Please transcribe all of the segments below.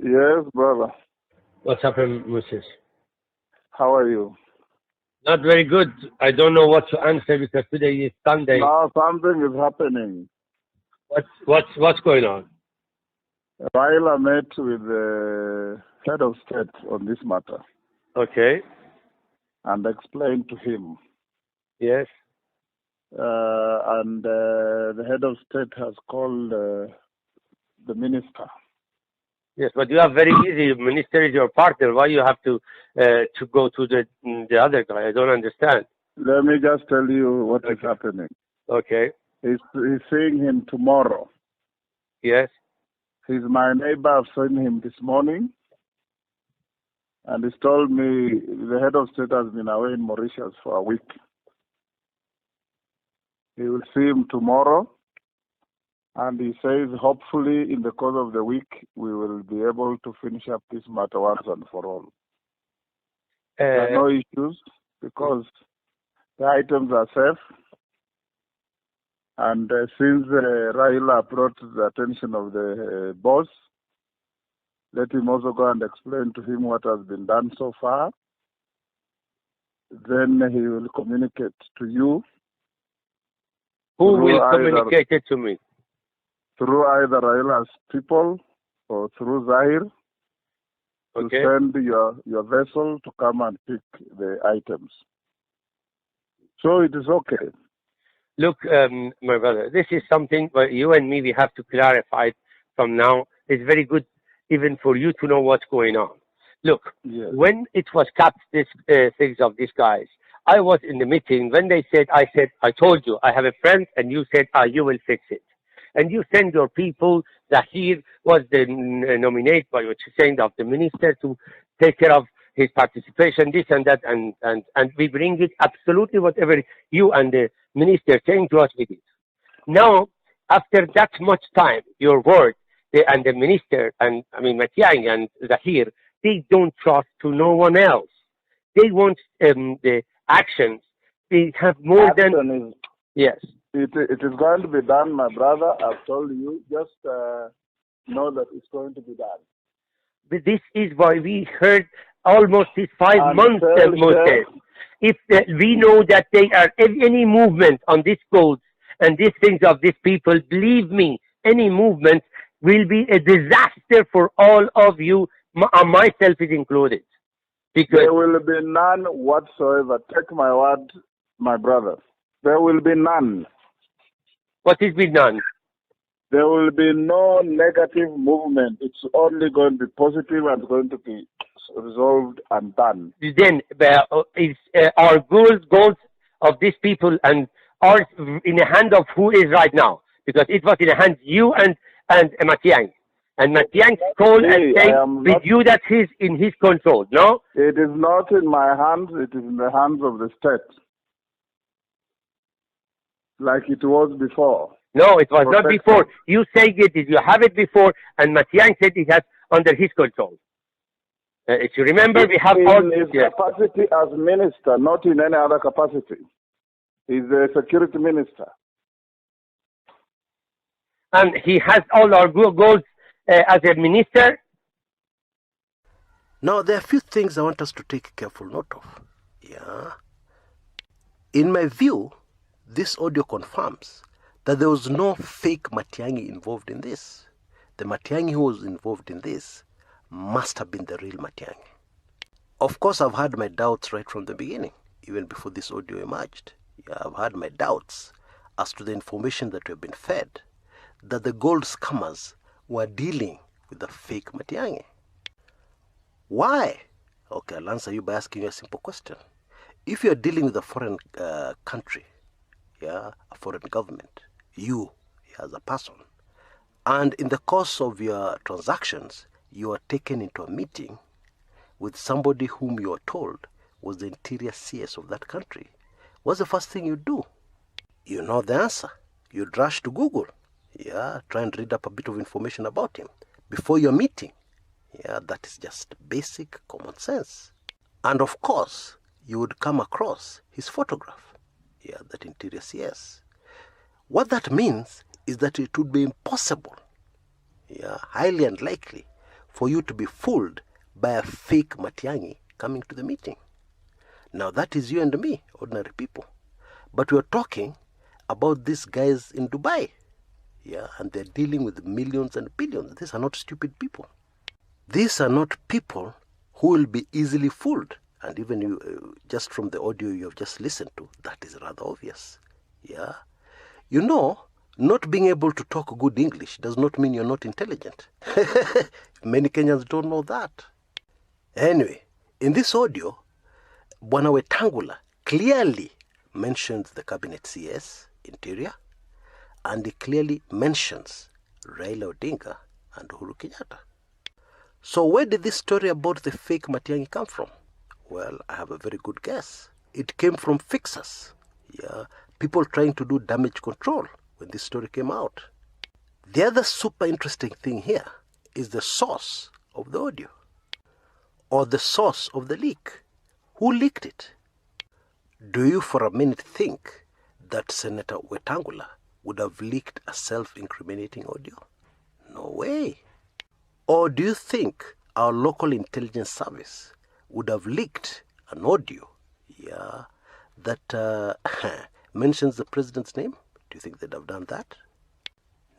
Yes, brother. What's happened, Moses? How are you? Not very good. I don't know what to answer because today is Sunday. Now something is happening. What's going on? Raila met with the head of state on this matter Okay. and explained to him. Yes. And the head of state has called the minister. Yes, but you have very easy. Minister is your partner. Why you have to go to the other guy? I don't understand. Let me just tell you what is happening. Okay. He's seeing him tomorrow. Yes. He's my neighbor. I've seen him this morning. And he's told me the head of state has been away in Mauritius for a week. He will see him tomorrow. And he says, hopefully, in the course of the week, we will be able to finish up this matter once and for all. There are no issues because the items are safe. And since Raila brought the attention of the boss, let him also go and explain to him what has been done so far. Then he will communicate to you. Who will communicate it to me? Through either Raila's people or through Zahir, to send your vessel to come and pick the items. So it is okay. Look, my brother, this is something where you and me, we have to clarify from now. It's very good even for you to know what's going on. Look, when it was capped, this things of these guys, I was in the meeting. When they said, I told you, I have a friend, and you said, you will fix it. And you send your people. Zahir was the nominate by what you're saying of the minister to take care of his participation, this and that, and we bring it absolutely whatever you and the minister saying to us with it. Now, after that much time, your word and the minister and Matiangi and Zahir, they don't trust to no one else. They want the actions. They have more than yes. It is going to be done, my brother. I've told you. Just know that it's going to be done. But this is why we heard almost these 5 months. If we know that they are any movement on these codes and these things of these people, believe me, any movement will be a disaster for all of you, myself is included. Because there will be none whatsoever. Take my word, my brother. There will be none. What is be none? There will be no negative movement. It's only going to be positive and going to be resolved and done. Then is our goals of these people and are in the hand of who is right now? Because it was in the hands you and Matiangi. And Matiangi called and said with you that he's in his control, no? It is not in my hands, it is in the hands of the state. Like it was before. No, it was not before. You say you have it before, and Matiangi said it has under his control. If you remember, we have all his capacity as minister, not in any other capacity. He's a security minister. And he has all our goals as a minister. Now, there are a few things I want us to take careful note of. Yeah. In my view, this audio confirms that there was no fake Matiangi involved in this. The Matiangi who was involved in this must have been the real Matiangi. Of course, I've had my doubts right from the beginning, even before this audio emerged. Yeah, I've had my doubts as to the information that we've been fed, that the gold scammers were dealing with the fake Matiangi. Why? Okay, I'll answer you by asking you a simple question. If you're dealing with a foreign country, a foreign government, you as a person, and in the course of your transactions, you are taken into a meeting with somebody whom you are told was the interior CS of that country, what's the first thing you do? You know the answer. You'd rush to Google, try and read up a bit of information about him before your meeting. That is just basic common sense. And of course, you would come across his photograph, that interior CS. What that means is that it would be impossible, highly unlikely, for you to be fooled by a fake Matiangi coming to the meeting. Now that is you and me, ordinary people. But we're talking about these guys in Dubai. Yeah, and they're dealing with millions and billions. These are not stupid people. These are not people who will be easily fooled. And even you, just from the audio you have just listened to, that is rather obvious. Yeah. You know, not being able to talk good English does not mean you're not intelligent. Many Kenyans don't know that. Anyway, in this audio, Bwana Wetangula clearly mentions the cabinet CS, Interior, and he clearly mentions Raila Odinga and Uhuru Kenyatta. So where did this story about the fake Matiangi come from? Well, I have a very good guess. It came from fixers. Yeah, people trying to do damage control when this story came out. The other super interesting thing here is the source of the audio, or the source of the leak. Who leaked it? Do you for a minute think that Senator Wetangula would have leaked a self-incriminating audio? No way. Or do you think our local intelligence service would have leaked an audio, yeah, that mentions the president's name? Do you think they'd have done that?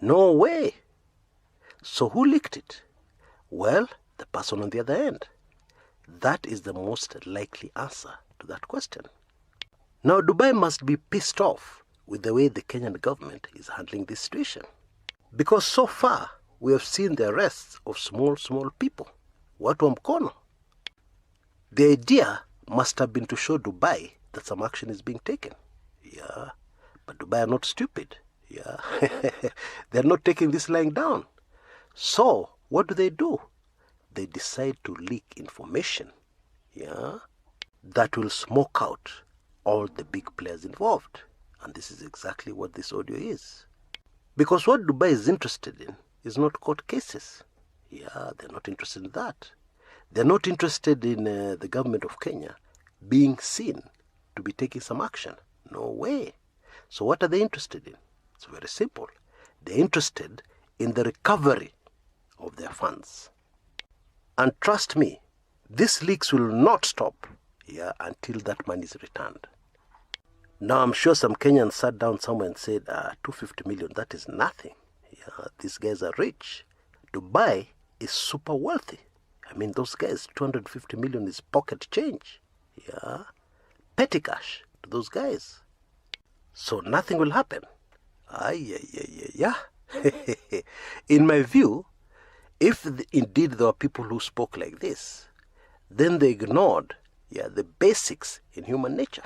No way. So who leaked it? Well, the person on the other end. That is the most likely answer to that question. Now, Dubai must be pissed off with the way the Kenyan government is handling this situation. Because so far, we have seen the arrests of small people. Watu wa mkono. The idea must have been to show Dubai that some action is being taken. Yeah, but Dubai are not stupid. Yeah, they're not taking this lying down. So, what do? They decide to leak information, yeah, that will smoke out all the big players involved. And this is exactly what this audio is. Because what Dubai is interested in is not court cases. Yeah, they're not interested in that. They're not interested in the government of Kenya being seen to be taking some action. No way. So what are they interested in? It's very simple. They're interested in the recovery of their funds. And trust me, these leaks will not stop, yeah, until that money is returned. Now, I'm sure some Kenyans sat down somewhere and said, 250 million, that is nothing. Yeah, these guys are rich. Dubai is super wealthy. I mean, those guys, 250 million is pocket change. Yeah, petty cash to those guys. So nothing will happen. Yeah. In my view, if indeed there were people who spoke like this, then they ignored, yeah, the basics in human nature.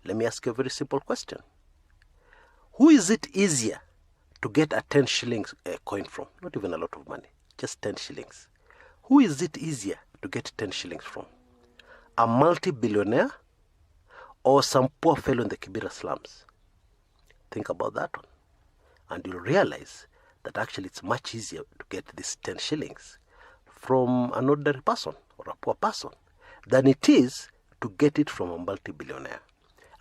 Let me ask you a very simple question. Who is it easier to get a 10 shillings coin from? Not even a lot of money, just 10 shillings. Who is it easier to get 10 shillings from? A multi-billionaire or some poor fellow in the Kibera slums? Think about that one. And you'll realize that actually it's much easier to get this 10 shillings from an ordinary person or a poor person than it is to get it from a multi-billionaire.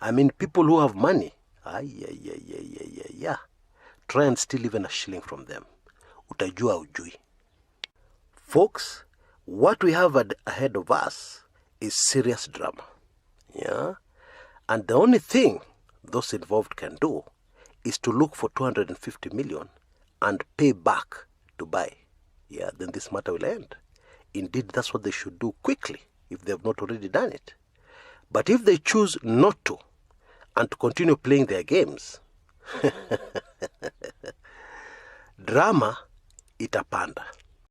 I mean, people who have money, try and steal even a shilling from them. Utajua ujui. Folks, what we have ahead of us is serious drama. Yeah? And the only thing those involved can do is to look for 250 million and pay back Dubai. Yeah, then this matter will end. Indeed, that's what they should do quickly if they have not already done it. But if they choose not to and to continue playing their games, drama itapanda.